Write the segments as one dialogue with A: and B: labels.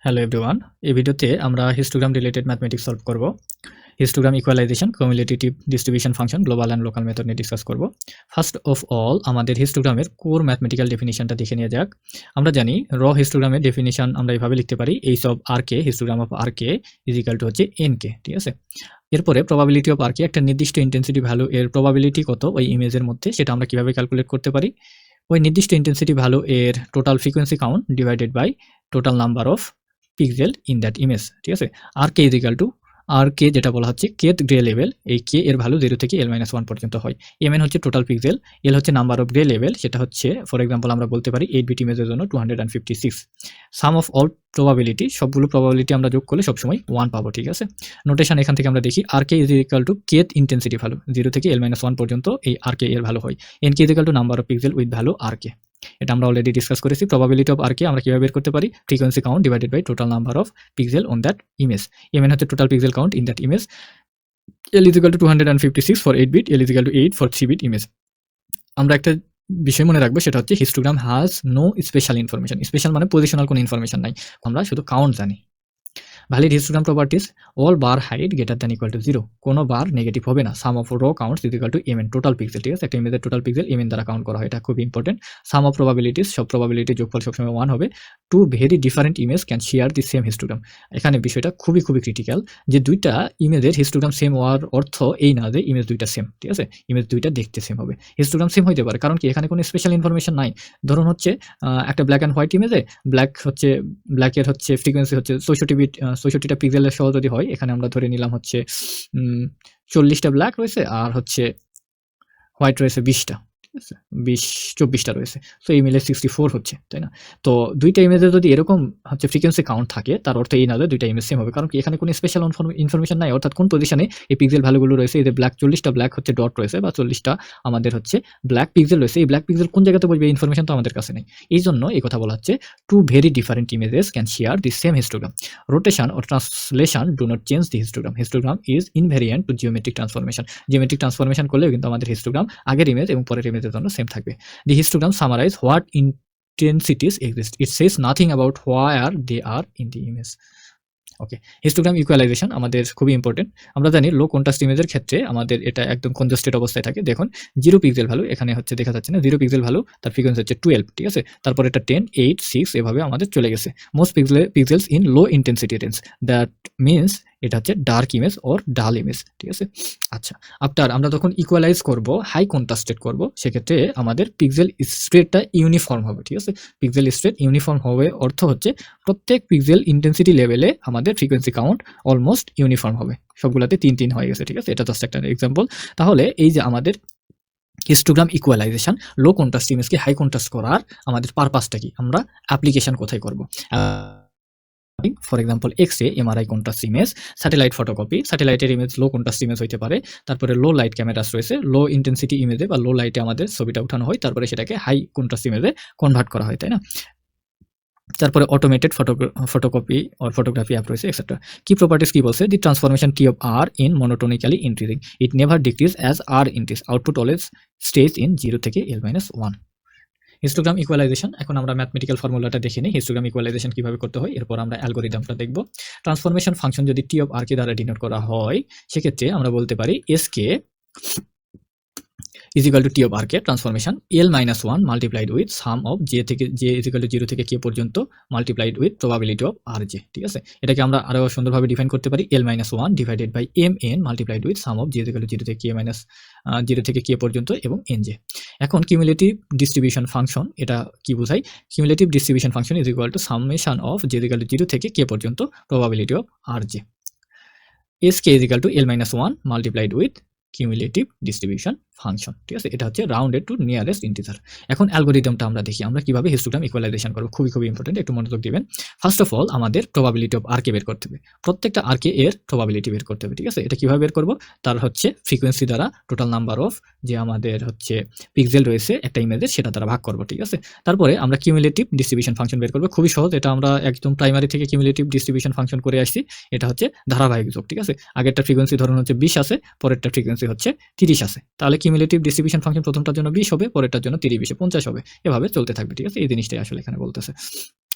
A: Hello everyone, এই ভিডিওতে আমরা হিস্টোগ্রাম রিলেটেড ম্যাথমেটিক্স সলভ করব। Histogram equalisation, cumulative distribution function, global and local method নিয়ে ডিসকাস করব। ফার্স্ট অফ অল আমাদের হিস্টোগ্রামের কোর ম্যাথমেটিক্যাল ডেফিনিশনটা দেখে নিয়ে যাক। আমরা জানি র হিস্টোগ্রামের ডেফিনিশন আমরা এইভাবে লিখতে পারি, H of R K, histogram of R K is equal to হচ্ছে এন কে, ঠিক আছে। এরপরে প্রবাবিলিটি অফ আর কে, একটা নির্দিষ্ট ইন্টেন্সিটি ভ্যালু এর প্রবাবিলিটি কত ওই ইমেজের মধ্যে সেটা আমরা কিভাবে ক্যালকুলেট করতে পারি। ওই নির্দিষ্ট ইন্টেন্সিটি ভ্যালু এর total frequency count divided by total number of pixel in that image, ঠিক আছে। R K is equal to R K, যেটা বলা হচ্ছে কেথ গ্রে লেভেল, এই কে এর ভ্যালু 0 থেকে l-1 পর্যন্ত হয়। এম হচ্ছে টোটাল পিক্সেল, এল হচ্ছে নাম্বার অফ গ্রে লেভেল, সেটা হচ্ছে ফর এক্সাম্পল আমরা বলতে পারি 8 বিট ইমেজের জন্য 256। সাম অফ অল প্রবাবিলিটি, সবগুলো প্রবাবিলিটি আমরা যোগ করলে সবসময় 1 পাবো, ঠিক আছে। নোটেশন এখান থেকে আমরা দেখি R K is equal to kth intensity value, 0 থেকে l-1 পর্যন্ত এই আর কে এর ভ্যালু হয়। N K is equal to number of pixel with value R K. এটা আমরা অলরেডি ডিসকাস করেছি। প্রবাবিলিটি অফ আর কে আমরা কিভাবে বের করতে পারি, frequency count divided by total number of pixel on that image. MN হচ্ছে total pixel count in that image. L is equal to 256 for 8 bit, L is equal to 8 for 3 bit image. আমরা একটা বিষয় মনে রাখবো, সেটা হচ্ছে histogram has no spatial information. Spatial মানে positional কোনো ইনফরমেশন নাই, আমরা শুধু কাউন্ট জানি। Valid histogram properties, all bar height greater than equal to 0, কোনো বার নেগেটিভ হবে না। Sum of row counts is equal to MN total pixel, ঠিক আছে। একটা ইমেজের টোটাল পিক্সেল এমএন দ্বারা কাউন্ট করা হয়, এটা খুব ইম্পর্টেন্ট। সাম অফ প্রবাবিলিটিস, সব প্রবাবিলিটির যোগফল সবসময় 1 হবে। Two very different image can share the same histogram. এখানে বিষয়টা খুবই ক্রিটিক্যাল, যে দুইটা ইমেজের হিস্টোগ্রাম সেম হওয়ার অর্থ এই না যে ইমেজ দুইটা সেম, ঠিক আছে। ইমেজ দুইটা দেখতে সেম হবে, হিস্টোগ্রাম সেম হইতে পারে, কারণ কি এখানে কোনো স্পেশাল ইনফরমেশন নাই। ধরুন হচ্ছে একটা ব্ল্যাক অ্যান্ড হোয়াইট ইমেজে ব্ল্যাকের হচ্ছে ফ্রিকোয়েন্সি হচ্ছে 64 বিট, 64টা পিক্সেলের সহ যদি হয়, এখানে আমরা ধরে নিলাম হচ্ছে 40টা ব্ল্যাক রয়েছে আর হচ্ছে হোয়াইট রয়েছে 20টা, ঠিক আছে, 24টা রয়েছে। সো এই মিলে 64 হচ্ছে, তাই না। তো দুইটা ইমেজে যদি এরকম হচ্ছে ফ্রিকোয়েন্সি কাউন্ট থাকে, তার অর্থ এই না যে দুইটা ইমেজ সেম হবে, কারণ কি এখানে কোনো স্পেশাল ইনফরমেশন নাই, অর্থাৎ কোন পজিশনে এই পিক্সেল ভ্যালুগুলো রয়েছে। এই যে ব্ল্যাক 40টা ব্ল্যাক হচ্ছে ডট রয়েছে, বা 40টা আমাদের হচ্ছে ব্ল্যাক পিক্সেল রয়েছে, এই ব্ল্যাক পিক্সেল কোন জায়গাতে বলবে, ইনফরমেশন তো আমাদের কাছে নেই। এই জন্য এই কথা বলা হচ্ছে two very different images can share the same histogram. Rotation or translation do not change the histogram. Histogram is invariant to geometric transformation. Geometric transformation করলেও কিন্তু আমাদের হিস্টোগ্রাম আগের ইমেজ এবং পরের ইমেজের জন্য সেম থাকবে। The histogram summarize what intensities exist. It says nothing about where they are in the image. Okay, histogram equalisation আমাদের খুবই ইম্পর্টেন্ট। আমরা জানি লো কন্ট্রাস্ট ইমেজের ক্ষেত্রে আমাদের এটা একদম কনজাস্টেড অবস্থায় থাকে। দেখুন 0 পিক্সেল ভ্যালু এখানে হচ্ছে দেখা যাচ্ছে না, 0 পিক্সেল ভ্যালু, তার ফ্রিকোয়েন্সি হচ্ছে 12, ঠিক আছে। তারপর এটা 10, 8, 6 এভাবে আমাদের চলে গেছে। Most pixels in low intensity range, that means এটা হচ্ছে ডার্ক ইমেজ অর ডাল ইমেজ, ঠিক আছে। আচ্ছা, আফটার আমরা যখন ইকুয়ালাইজ করব, হাই কন্ট্রাস্টেড করব, সেক্ষেত্রে আমাদের পিক্সেল স্ট্রেটটা ইউনিফর্ম হবে, ঠিক আছে। পিক্সেল স্ট্রেট ইউনিফর্ম হবে অর্থ হচ্ছে প্রত্যেক পিক্সেল ইন্টেন্সিটি লেভেলে আমাদের ফ্রিকোয়েন্সি কাউন্ট অলমোস্ট ইউনিফর্ম হবে, সবগুলাতে 3 হয়ে গেছে, ঠিক আছে। এটা জাস্ট একটা এক্সাম্পল। তাহলে এই যে আমাদের হিস্টোগ্রাম ইকুয়ালাইজেশন, লো কন্ট্রাস্ট ইমেজকে হাই কন্ট্রাস্ট করার আমাদের পারপাসটা কি, আমরা অ্যাপ্লিকেশন কোথায় করব। For example x ray MRI contrast image, satellite photocopy, স্যাটেলাইটের ইমেজ লো কন্ট্রাস্ট ইমেজ হইতে পারে। তারপরে লো লাইট ক্যামেরাস রয়েছে, লো ইন্টেন্সিটি ইমেজে বা লো লাইটে আমাদের ছবিটা উঠানো হয়, তারপরে সেটাকে হাই কন্ট্রাস্ট ইমেজে কনভার্ট করা হয়, তাই না। তারপরে automated photocopy or photography app রয়েছে, এক্সেট্রা। কি প্রপার্টিস কি বলছে, the transformation T of R in monotonically increasing, it never decrease as R increase, output always স্টেজ ইন 0 থেকে l-1। হিস্টোগ্রাম ইকুয়ালাইজেশন, এখন আমরা ম্যাথমেটিক্যাল ফর্মুলাটা দেখে নিই হিস্টোগ্রাম ইকুয়ালাইজেশন কিভাবে করতে হয়, এরপর আমরা অ্যালগোরিদমটা দেখব। ট্রান্সফরমেশন ফাংশন যদি টি অফ আর কে দ্বারা ডিনোট করা হয়, সেক্ষেত্রে আমরা বলতে পারি S K is equal to t of r k transformation l-1 multiplied with sum of j থেকে j is equal to 0 থেকে k পর্যন্ত multiplied with probability of rj, ঠিক আছে। এটাকে আমরা আরো সুন্দরভাবে ডিফাইন করতে পারি l-1 divided by mn multiplied with sum of j is equal to 0 থেকে k minus 0 থেকে k পর্যন্ত এবং nj। এখন কিউমুলেটিভ ডিস্ট্রিবিউশন ফাংশন, এটা কি বোঝায়, cumulative distribution function is equal to summation of j is equal to 0 থেকে k পর্যন্ত probability of rj। sk is equal to l-1 multiplied with cumulative distribution function, ঠিক আছে। এটা হচ্ছে রাউন্ডেড টু নিয়ারেস্ট ইন্টিজার। এখন অ্যালগোরিদমটা আমরা দেখি, আমরা কিভাবে হিস্টোগ্রাম ইকুয়ালাইজেশন করব, খুবই ইম্পর্টেন্ট, একটু মনোযোগ দিবেন। ফার্স্ট অফ অল আমাদের প্রবাবিলিটি অফ আর কে বের করতে হবে, প্রত্যেকটা আর কে এর প্রবাবিলিটি বের করতে হবে, ঠিক আছে। এটা কিভাবে বের করব, তার হচ্ছে ফ্রিকোয়েন্সি দ্বারা টোটাল নাম্বার অফ যে আমাদের হচ্ছে পিক্সেল রয়েছে একটা ইমেজের, সেটা দ্বারা ভাগ করব, ঠিক আছে। তারপরে আমরা কিউমুলেটিভ ডিস্ট্রিবিউশন ফাংশন বের করব, খুবই সহজ, এটা আমরা একদম প্রাইমারি থেকে কিউমুলেটিভ ডিস্ট্রিবিউশন ফাংশন করে আসছি। এটা হচ্ছে ধারাবাহিক যোগ, ঠিক আছে। আগেরটা ফ্রিকোয়েন্সি ধরুন হচ্ছে 20 আছে, পরেরটা ফ্রিকোয়েন্সি হচ্ছে 30 আছে, তাহলে কিউমুলেটিভ ডিস্ট্রিবিউশন ফাংশন প্রথমটার জন্য 20 হবে, পরেরটার জন্য 30, 20, 50 হবে, এভাবে চলতে থাকবে। ঠিক আছে, এই জিনিসটাই আসলে এখানে বলতেছে।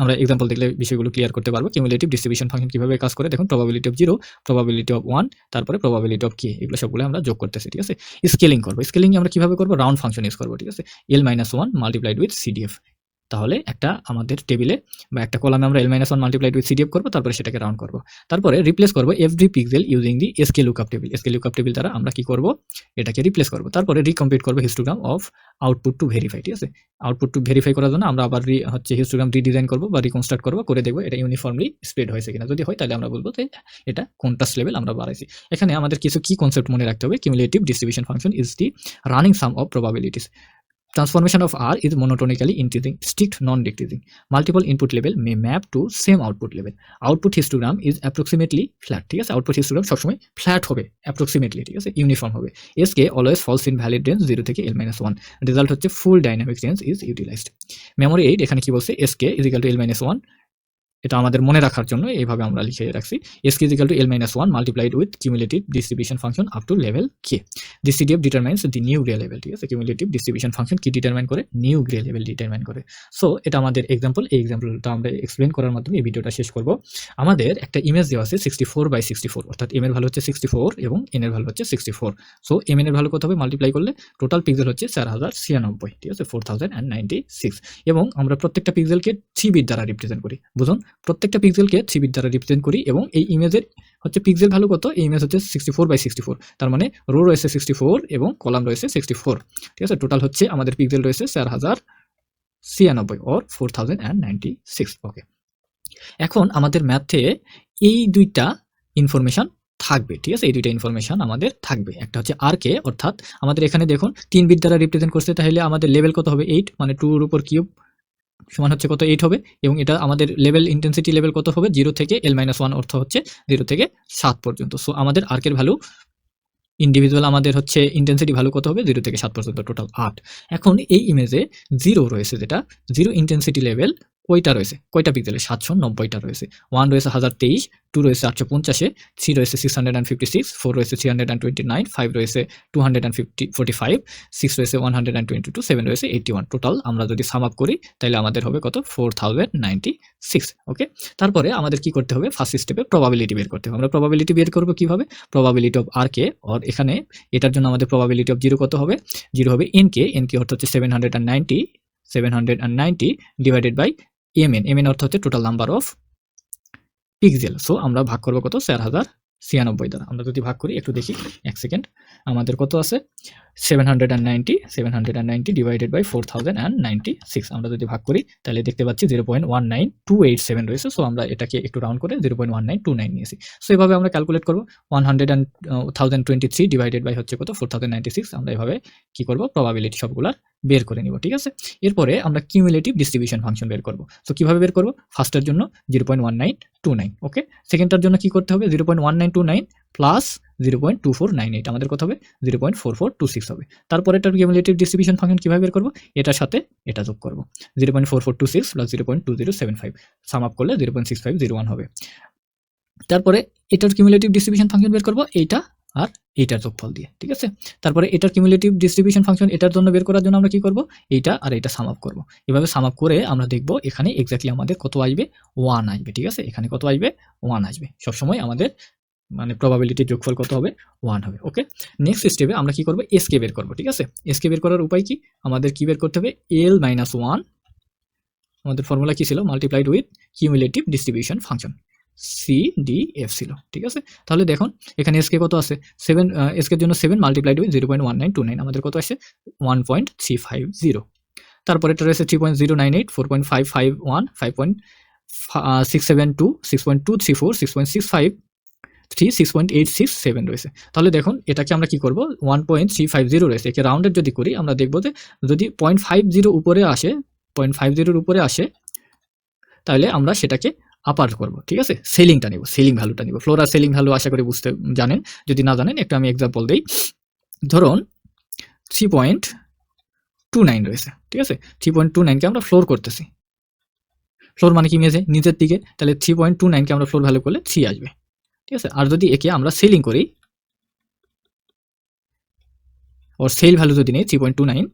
A: আমরা এক্সাম্পল দেখলে বিষয়গুলো ক্লিয়ার করতে পারবো। কিউমুলেটিভ ডিস্ট্রিবিউশন ফাংশন কিভাবে কাজ করে দেখুন, প্রবাবিলিটি অফ 0, প্রবাবিলিটি অফ 1, তারপরে প্রবাবিলিটি অফ k, এগুলো সবগুলো আমরা যোগ করতেছি। ঠিক আছে, স্কেলিং করবো। স্কেলিং আমরা কিভাবে করবো, রাউন্ড ফাংশন ইউজ করবো। ঠিক আছে, l-1 মাল্টিপ্লাইড উইথ CDF। তাহলে একটা আমাদের টেবিলে বা একটা কলামে আমরা l-1 মাল্টিপ্লাইড উইথ CDF করবো, তারপরে সেটাকে রাউন্ড করবো। তারপরে রিপ্লেস করবো every pixel using the SK lookup table. SK lookup table দ্বারা আমরা কি করবো, এটাকে রিপ্লেস করবো। তারপরে রিকমপ্লিট করবো histogram of output to verify. ঠিক আছে, আউটপুট টু ভেরিফাই করার জন্য আমরা আবার হিস্টোগ্রাম রিডিজাইন করবো বা রিকনস্ট্রাক্ট করবো, করে দেখবো এটা ইউনিফর্মলি স্প্রেড হয়েছে কিনা। যদি হয় তাহলে আমরা বলবো যে এটা কন্ট্রাস্ট লেভেল আমরা বাড়াইছি। এখানে আমাদের কিছু কি কনসেপ্ট মনে রাখতে হবে। Cumulative distribution function is the running some of probabilities. Transformation of R is monotonically increasing, strict non-decreasing. Multiple input level may map to same output level. Output histogram is approximately flat. ঠিক আছে, output histogram সবসময় flat হবে, approximately. ঠিক আছে, uniform হবে। SK always falls in valid range 0 থেকে l-1। Result হচ্ছে full dynamic range is utilised. Memory 8 এখানে কি বলছে, SK is equal to l-1। এটা আমাদের মনে রাখার জন্য এইভাবে আমরা লিখে রাখছি, SK is equal to l-1 multiplied with cumulative distribution function up to level k. This CDF determines the new gray level। ঠিক আছে, cumulative distribution function কি ডিটারমাইন করে, নিউ গ্রে লেভেল ডিটারমাইন করে। সো এটা আমাদের এক্সাম্পল। এই এক্সাম্পলটা আমরা explain করার মাধ্যমে এই ভিডিওটা শেষ করব। আমাদের একটা ইমেজ দেওয়া আছে 64/64, অর্থাৎ m এর ভ্যালু হচ্ছে 64 এবং n এর ভ্যালু হচ্ছে 64। সো m এর ভ্যালু কত হবে, মাল্টিপ্লাই করলে টোটাল পিক্সেল হচ্ছে 4096। ঠিক আছে, 4096। এবং আমরা প্রত্যেকটা পিক্সেলকে 3 বিট দ্বারা রিপ্রেজেন্ট করি। বুঝুন, প্রত্যেকটা পিক্সেলকে 3 বিট দ্বারা রিপ্রেজেন্ট করি এবং এই ইমেজের হচ্ছে পিক্সেল ভ্যালু কত, এই ইমেজ হচ্ছে 64/64। তার মানে রো রয়েছে 64 এবং কলাম রয়েছে 64। ঠিক আছে, টোটাল হচ্ছে আমাদের পিক্সেল রয়েছে 4096 অর 4096। ওকে, এখন আমাদের ম্যাথে এই দুইটা ইনফরমেশন থাকবে। ঠিক আছে, এই দুইটা ইনফরমেশন আমাদের থাকবে। একটা হচ্ছে আর কে, অর্থাৎ আমাদের এখানে দেখুন 3 বিট দ্বারা রিপ্রেজেন্ট করছে, তাহলে আমাদের লেভেল কত হবে, 8, মানে 2 এর উপর কিউব সমান হচ্ছে কত, 8 হবে। এবং এটা আমাদের লেভেল, ইন্টেন্সিটি লেভেল কত হবে, 0 থেকে l-1, অর্থ হচ্ছে 0 থেকে 7 পর্যন্ত। সো আমাদের আর্কের ভ্যালু ইন্ডিভিজুয়াল আমাদের হচ্ছে ইন্টেন্সিটি ভ্যালু কত হবে, 0 থেকে 7 পর্যন্ত, টোটাল 8। এখন এই ইমেজে 0 রয়েছে, যেটা 0 ইন্টেন্সিটি লেভেল কয়টা রয়েছে, কয়টা পিক্সেলে, 790টা রয়েছে। 1 রয়েছে 1023, 2 রয়েছে 850, 3 রয়েছে 656, 4 রয়েছে 329, 5 রয়েছে 245, 6 রয়েছে 122, 7 রয়েছে 81। টোটাল আমরা যদি সাম আপ করি তাহলে আমাদের হবে কত, 4096। ওকে, তারপরে আমাদের কি করতে হবে, ফার্স্ট স্টেপে প্রবাবিলিটি বের করতে হবে। আমরা প্রবাবিলিটি বের করব কিভাবে, প্রবাবিলিটি অফ আর কে, আর এখানে এটার জন্য আমাদের প্রবাবিলিটি অফ 0 কত হবে, 0 হবে এন কে অর্থ হচ্ছে 790 ডিভাইডেড বাই mn অর্থ হচ্ছে total number of pixel. So আমরা ভাগ করবো কত, 4096 দ্বারা। আমরা যদি ভাগ করি, একটু দেখি, এক সেকেন্ড, আমাদের কত আছে, 790 ডিভাইডেড বাই 4096। আমরা যদি ভাগ করি তাহলে দেখতে পাচ্ছি 0.19287 রয়েছে। সো আমরা এটাকে একটু রাউন্ড করে 0.1929 নিয়েছি। সো এভাবে আমরা ক্যালকুলেট করবো, 1023 ডিভাইডেড বাই হচ্ছে কত, 4096। আমরা এভাবে কি করব, প্রবাবিলিটি সবগুলার বের করে নিব। ঠিক আছে, এরপরে আমরা কিউমুলেটিভ ডিস্ট্রিবিউশন ফাংশন বের করব। সো কিভাবে বের করব, ফার্স্টের জন্য 0.1929। ওকে, সেকেন্ডটার জন্য কি করতে হবে, 0.1929 প্লাস 0.2498, আমাদের কত হবে, 0.4426 হবে। তারপরে এটার কিউমুলেটিভ ডিস্ট্রিবিউশন ফাংশন কিভাবে বের করব, এটার সাথে এটা যোগ করব, 0.4426 প্লাস 0.2075, সাম আপ করলে 0.6501 হবে। তারপরে এটার কিউমুলেটিভ ডিস্ট্রিবিউশন ফাংশন বের করব, এইটা আর এইটার যোগফল দিয়ে। ঠিক আছে, তারপরে এটার কিউমুলেটিভ ডিস্ট্রিবিউশন ফাংশন এটার জন্য বের করার জন্য আমরা কি করব, এইটা আর এইটা সাম আপ করব। এভাবে সাম আপ করে আমরা দেখব এখানে এক্স্যাক্টলি আমাদের কত আসবে, 1 আসবে। ঠিক আছে, এখানে কত আসবে, 1 আসবে। সবসময় আমাদের মানে প্রবাবিলিটির যোগফল কত হবে, 1 হবে। ওকে, নেক্সট স্টেপে আমরা কি করব, এসকে বের করব। ঠিক আছে, এসকে বের করার উপায় কি, আমাদের কি বের করতে হবে, l-1, আমাদের ফর্মুলা কি ছিল, multiplied with cumulative distribution function, CDF ছিল। ঠিক আছে, তাহলে দেখুন এখানে এসকে কত আছে, 7, এসকের জন্য 7 মাল্টিপ্লাইড উইথ 0.1929, আমাদের কত আসে, 1.350। তারপরে এটা রয়েছে 3.098, 4.551, 5.672, 6.234, 6.653, 6.867 রয়েছে। তাহলে দেখুন এটাকে আমরা কি করব, 1.350 রয়েছে, একে রাউন্ডেড যদি করি আমরা দেখবো যে যদি 0.50 উপরে আসে, 0.50 উপরে আসে, তাহলে আমরা সেটাকে আপার করব। ঠিক আছে, সেলিংটা নিব, সেলিং ভ্যালুটা নিব। ফ্লোর আর সেলিং ভ্যালু আশা করি বুঝতে জানেন, যদি না জানেন একটু আমি এক্সাম্পল দেই। ধরুন 3.29 রয়েছে। ঠিক আছে, 3.29 কে আমরা ফ্লোর করতেছি, ফ্লোর মানে কি মেঝে, নিচের দিকে, তাহলে 3.29 কে আমরা ফ্লোর ভ্যালু করলে 3 আসবে। ঠিক আছে, আর যদি একে আমরা সেলিং করি, ওর সেল ভ্যালু যদি নেই 3.29,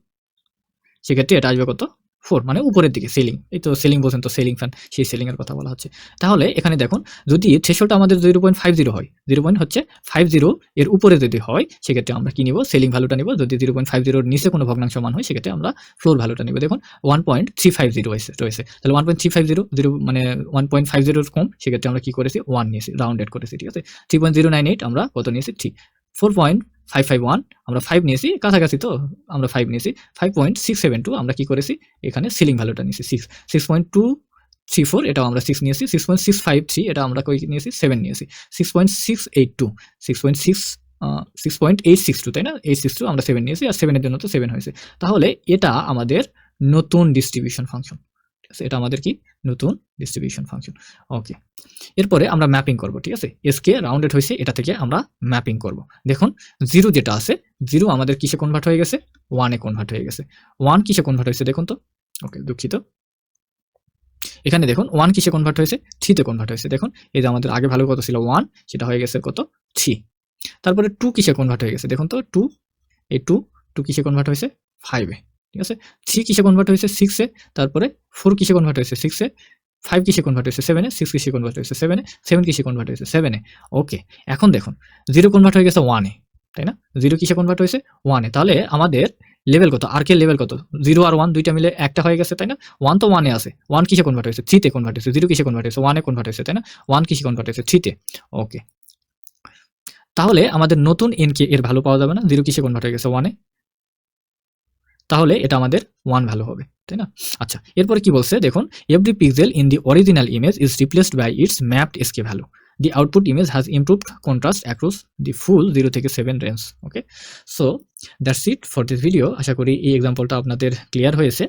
A: সেক্ষেত্রে এটা আসবে কত 4, মানে উপরের দিকে সিলিং। এই তো সিলিং বোঝেন তো, সিলিং ফ্যান, সেই সিলিং এর কথা বলা হচ্ছে। তাহলে এখানে দেখুন, যদি থ্রেশহোল্ডটা আমাদের 0.50 হয়, 0.50 এর উপরে যদি হয়, সেক্ষেত্রে আমরা কি নিব, সিলিং ভ্যালুটা নিব। যদি 0.50 এর নিচে কোনো ভগ্নাংশ মান হয়, সেক্ষেত্রে আমরা ফ্লোর ভ্যালুটা নিব। দেখুন 1.350 রয়েছে, তাহলে 1.350 মানে 1.50 এর কম, সেক্ষেত্রে আমরা কি করেছি, 1 নিয়েছি, রাউন্ডেড করেছি, ঠিক আছে। 3.098 আমরা কত নিয়েছি, 3। 4.551 আমরা 5 নিয়েছি, কাছাকাছি তো, আমরা 5 নিয়েছি। 5.672 আমরা কি করেছি, এখানে সিলিং ভ্যালুটা নিয়েছি 6। 6.234 এটাও আমরা 6 নিয়েছি। 6.653 এটা আমরা কই নিয়েছি, 7 নিয়েছি। 6.682 6.862 তাই না, 862 আমরা 7 নিয়েছি, আর 7 এর জন্য তো 7 হয়েছে। তাহলে এটা আমাদের নতুন ডিস্ট্রিবিউশন ফাংশন, ঠিক আছে, এটা আমাদের কি নতুন ডিস্ট্রিবিউশন ফাংশন। ওকে, এরপরে আমরা ম্যাপিং করব, ঠিক আছে। এসকে রাউন্ডেড হয়েছে, এটা থেকে আমরা ম্যাপিং করব। দেখুন 0 যেটা আছে, 0 আমাদের কিসে কনভার্ট হয়ে গেছে, 1 এ কনভার্ট হয়ে গেছে। 1 কিসে কনভার্ট হয়েছে দেখুন তো, ওকে দুঃখিত, এখানে দেখুন 1 কিসে কনভার্ট হয়েছে, 3 তে কনভার্ট হয়েছে। দেখুন এই যে আমাদের আগে ভ্যালু কত ছিল 1, সেটা হয়ে গেছে কত 3। তারপরে 2 কিসে কনভার্ট হয়ে গেছে দেখুন তো, 2, এই 2 কিসে কনভার্ট হয়েছে, 5 এ, ঠিক আছে। 3 কিসে কনভার্ট হয়েছে, 6 এ। তারপরে 4 কিসে কনভার্ট হয়েছে, 6 এ। 5 কিসে কনভার্ট হয়েছে, 7 এ। 6 কিসে কনভার্ট হয়েছে, 7 এ। 7 কিসে কনভার্ট হয়েছে, 7 এ। ওকে, এখন দেখুন 0 কনভার্ট হয়ে গেছে 1 এ, তাই না। 0 কিসে কনভার্ট হয়েছে, 1 এ। তাহলে আমাদের লেভেল কত, আর্কের লেভেল কত, 0 আর 1 দুইটা মিলে একটা হয়ে গেছে, তাই না। 1 তো 1 এ আছে, 1 কিসে কনভার্ট হয়েছে, 3 তে কনভার্ট হয়েছে। 0 কিসে কনভার্ট হয়েছে, 1 এ কনভার্ট হয়েছে, তাই না। 1 কিসে কনভার্ট হয়েছে, 3 তে। ওকে, তাহলে আমাদের নতুন এনকে এর ভ্যালু পাওয়া যাবে না, 0 কিসে কনভার্ট হয়ে গেছে, 1 এ। তাহলে এটা আমাদের 1 ভ্যালু হবে, তাই না। আচ্ছা, এরপরে কি বলছে দেখুন, every pixel in the original image is replaced by its mapped SK value. The output image has improved contrast across the full 0 থেকে 7 range. Okay, so that's it for this video. আশা করি এই এক্সাম্পলটা আপনাদের ক্লিয়ার হয়েছে।